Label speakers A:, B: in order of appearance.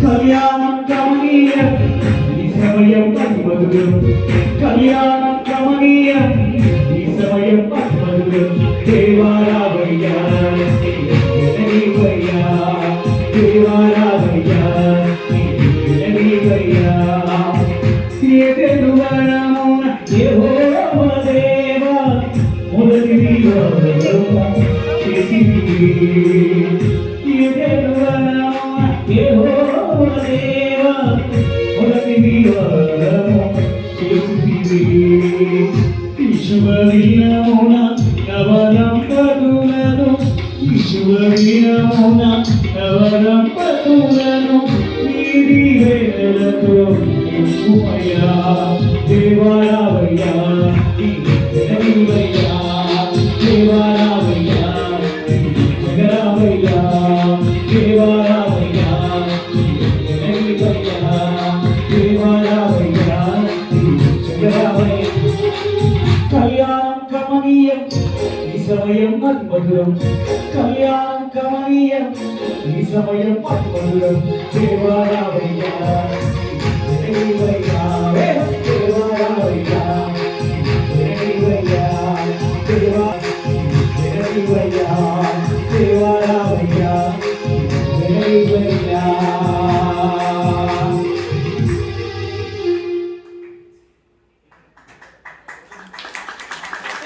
A: కళ్యాణం కమనీయం ఈ సమయం మధురం కళ్యాణం కమనీయం ఈ సమయం మధురం దేవారావయ్యా దేవారావయ్యా ఎదురువనమున యెహోవా దేవా మొదటి చేసివి ఎదురువనమున యెహోవా దేవా మొదటి చేసివి ఈశ్వరీయమున నవదంపతులను ఈశ్వరీయమున నవదంపతులను నీరివేలతో నింపుమయ్యా దేవారావయ్యా దేవయ్యా దేవారావయ్యా జగరావయ్యా దేవారావయ్యా దేవారావయ్యా జగరావయ్యా కళ్యాణం కమనీయం ఈ సమయం మధురం కళ్యాణం కమనీయం ఈ సమయం మధురం దేవారావయ్యా